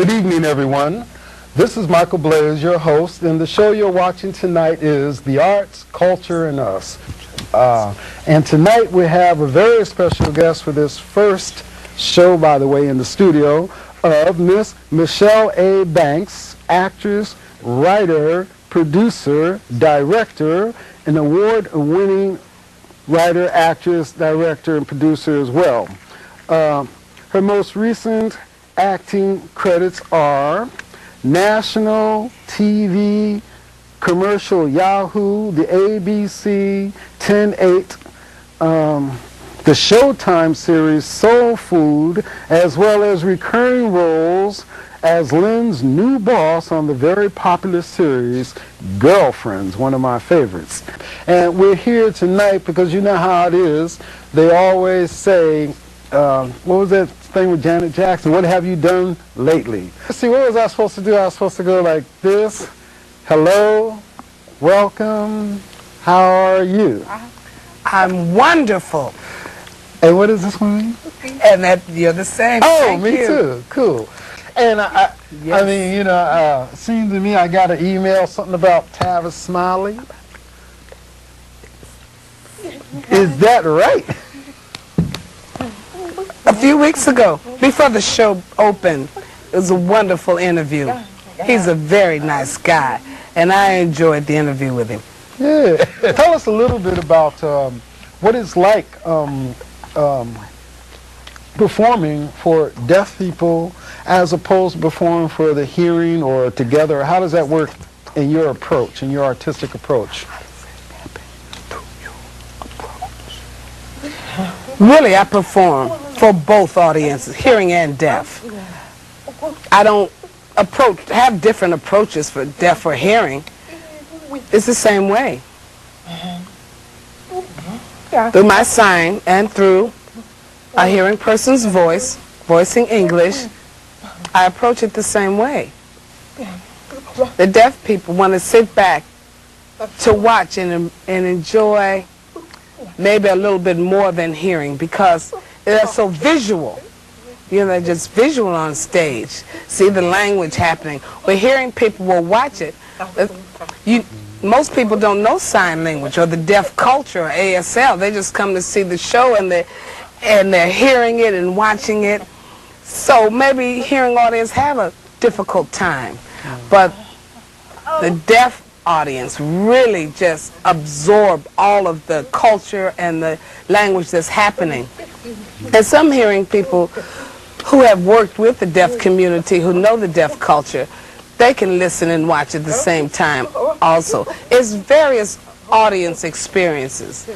Good evening, everyone. This is Michael Blaze, your host, and the show you're watching tonight is The Arts, Culture, and Us. And tonight we have a very special guest for this first show, by the way, in the studio, of Miss Michelle A. Banks, actress, writer, producer, director, an award-winning writer, actress, director, and producer as well. Her most recent acting credits are national TV commercial Yahoo, the ABC 10/8, the Showtime series Soul Food, as well as recurring roles as Lynn's new boss on the very popular series Girlfriends, one of my favorites. And we're here tonight because you know how it is. They always say, what was that thing with Janet Jackson? What have you done lately? Let's see, what was I supposed to do? I was supposed to go like this. Hello, welcome, how are you? I'm wonderful. And what does this one mean? And that you're the same. Oh, Thank me you. too. Cool. And I mean, you know, seems to me I got an email, something about Tavis Smiley. Is that right? A few weeks ago, before the show opened, it was a wonderful interview. He's a very nice guy, and I enjoyed the interview with him. Yeah. Tell us a little bit about what it's like performing for deaf people as opposed to performing for the hearing or together. How does that work in your approach, in your artistic approach? Really, I perform for both audiences, hearing and deaf. I don't have different approaches for deaf or hearing. It's the same way. Through my sign and through a hearing person's voice, voicing English, I approach it the same way. The deaf people want to sit back to watch and enjoy maybe a little bit more than hearing because they're so visual. You know, they're just visual on stage. See the language happening. But hearing people will watch it. Most people don't know sign language or the deaf culture or ASL. They just come to see the show and they're hearing it and watching it. So maybe hearing audience have a difficult time. But the deaf audience really just absorb all of the culture and the language that's happening. And some hearing people who have worked with the deaf community, who know the deaf culture, they can listen and watch at the same time also. It's various audience experiences.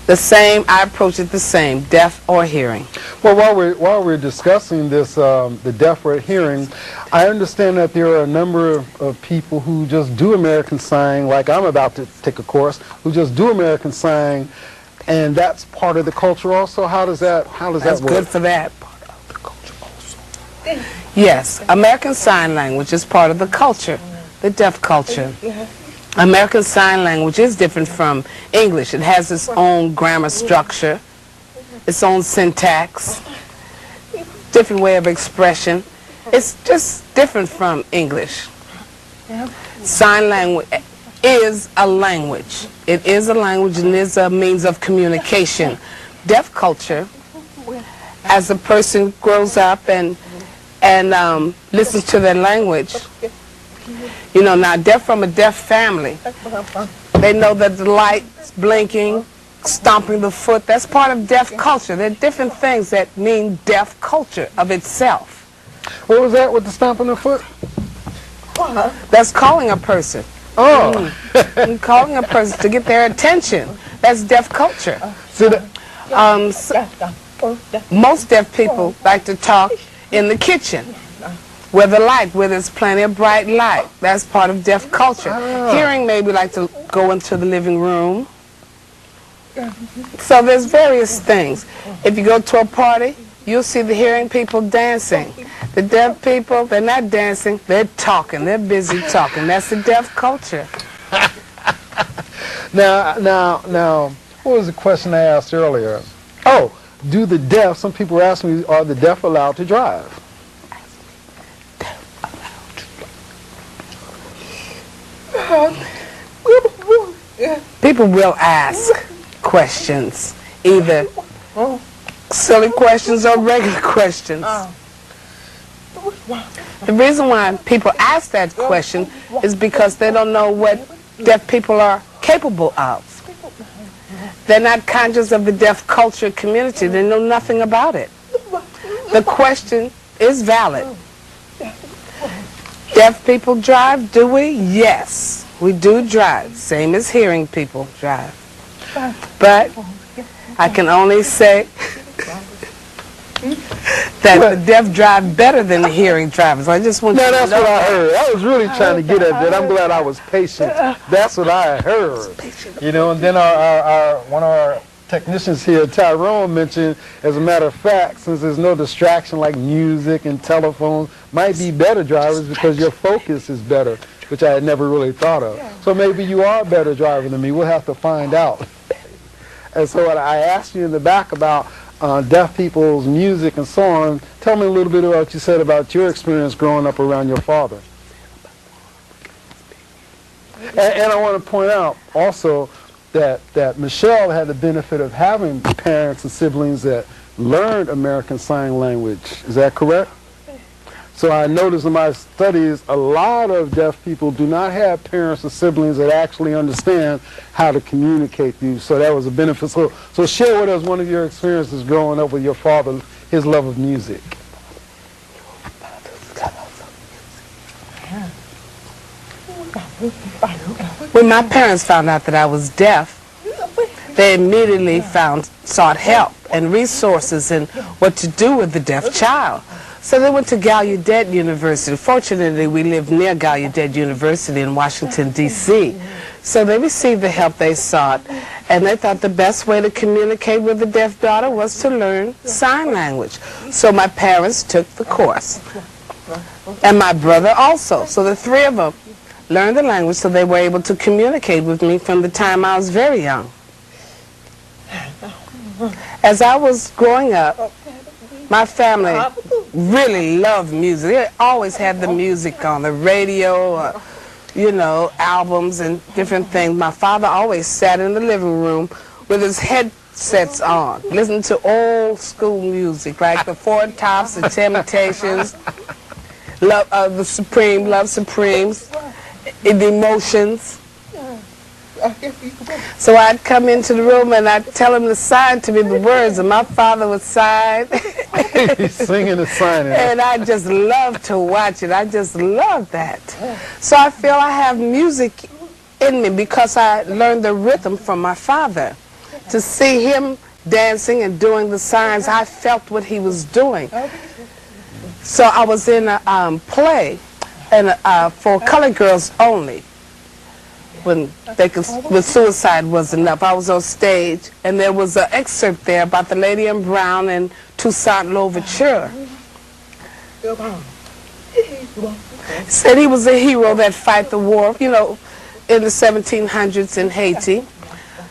The same, I approach it the same, deaf or hearing. Well, while we're discussing this, the deaf or hearing, I understand that there are a number of people who just do American Sign, like I'm about to take a course, who just do American Sign, and that's part of the culture also. How does that work? That's good for that. Part of the culture also. Yes, American Sign Language is part of the culture, the deaf culture. American Sign Language is different from English. It has its own grammar structure, its own syntax, different way of expression. It's just different from English. Sign language is a language. It is a language and is a means of communication. Deaf culture, as a person grows up and listens to their language, you know, now from a deaf family, they know that the light's blinking, stomping the foot, that's part of deaf culture. There are different things that mean deaf culture of itself. What was that with the stomping the foot? That's calling a person. Oh. Calling a person to get their attention. That's deaf culture. Most deaf people like to talk in the kitchen. Where there's plenty of bright light. That's part of deaf culture. Hearing maybe like to go into the living room. So there's various things. If you go to a party, you'll see the hearing people dancing. The deaf people, they're not dancing, they're talking. They're busy talking. That's the deaf culture. Now, what was the question I asked earlier? Oh, do the deaf, some people were asking me, are the deaf allowed to drive? People will ask questions, either silly questions or regular questions. The reason why people ask that question is because they don't know what deaf people are capable of. They're not conscious of the deaf culture community. They know nothing about it. The question is valid. Deaf people drive, do we? Yes, we do drive, same as hearing people drive. But I can only say that the deaf drive better than the hearing drivers. I just want you to know. That's what I heard. I was really trying to get at that. I'm glad I was patient. That's what I heard. You know, and then one of our technicians here, Tyrone, mentioned, as a matter of fact, since there's no distraction like music and telephones, might be better drivers because your focus is better, which I had never really thought of. So maybe you are a better driver than me. We'll have to find out. And so I asked you in the back about deaf people's music and so on. Tell me a little bit about what you said about your experience growing up around your father. And I want to point out also that Michelle had the benefit of having parents and siblings that learned American Sign Language. Is that correct? So I noticed in my studies a lot of deaf people do not have parents or siblings that actually understand how to communicate to you. So that was a benefit. So share with us one of your experiences growing up with your father, his love of music. When my parents found out that I was deaf, they immediately sought help and resources and what to do with the deaf child. So they went to Gallaudet University. Fortunately, we lived near Gallaudet University in Washington, D.C. So they received the help they sought, and they thought the best way to communicate with a deaf daughter was to learn sign language. So my parents took the course, and my brother also. So the three of them learned the language so they were able to communicate with me from the time I was very young. As I was growing up, my family really loved music. They always had the music on the radio, you know, albums and different things. My father always sat in the living room with his headsets on, listening to old school music, like the Four Tops, the Temptations, the Supreme, Love Supremes, the Emotions. So I'd come into the room and I'd tell him to sign to me the words, and my father would sign. He's singing and signing. And I just love to watch it. I just love that. So I feel I have music in me because I learned the rhythm from my father. To see him dancing and doing the signs, I felt what he was doing. So I was in a play for colored girls only. When suicide was enough. I was on stage, and there was an excerpt there about the Lady in Brown and Toussaint Louverture. Said he was a hero that fight the war, you know, in the 1700s in Haiti.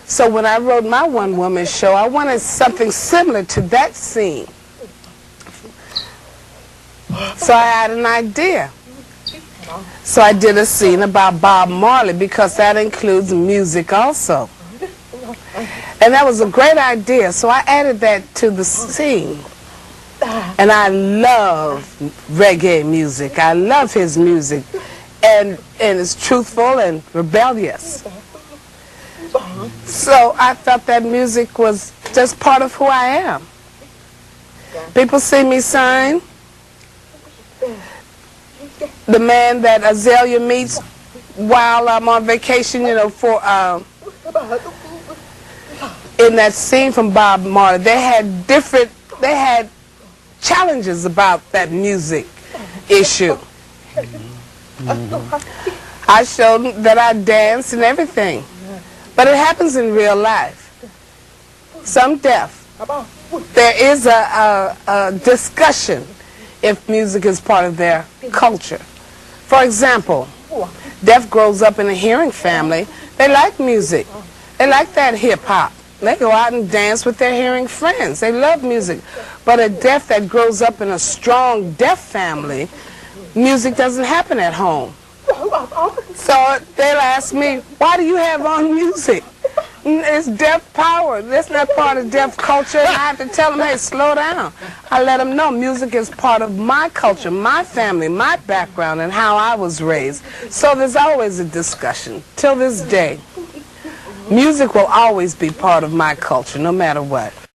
So when I wrote my one-woman show, I wanted something similar to that scene. So I had an idea. So I did a scene about Bob Marley because that includes music also. And that was a great idea, so I added that to the scene. And I love reggae music. I love his music. And it's truthful and rebellious. So I felt that music was just part of who I am. People see me sign. The man that Azalea meets while I'm on vacation, you know, in that scene from Bob Marley, they had challenges about that music issue. I showed them that I dance and everything. But it happens in real life. Some deaf. There is a discussion if music is part of their culture. For example, deaf grows up in a hearing family. They like music. They like that hip-hop. They go out and dance with their hearing friends. They love music. But a deaf that grows up in a strong deaf family, music doesn't happen at home. So they'll ask me, why do you have on music? It's deaf power. That's not part of deaf culture. And I have to tell them, hey, slow down. I let them know music is part of my culture, my family, my background, and how I was raised. So there's always a discussion. Till this day, music will always be part of my culture, no matter what.